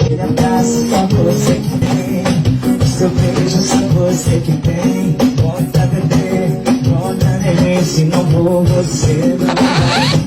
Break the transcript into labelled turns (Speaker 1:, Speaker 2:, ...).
Speaker 1: aquele abraço só você que tem. O seu beijo só você que tem. Bota bebê, bota neném, se não for você não vai.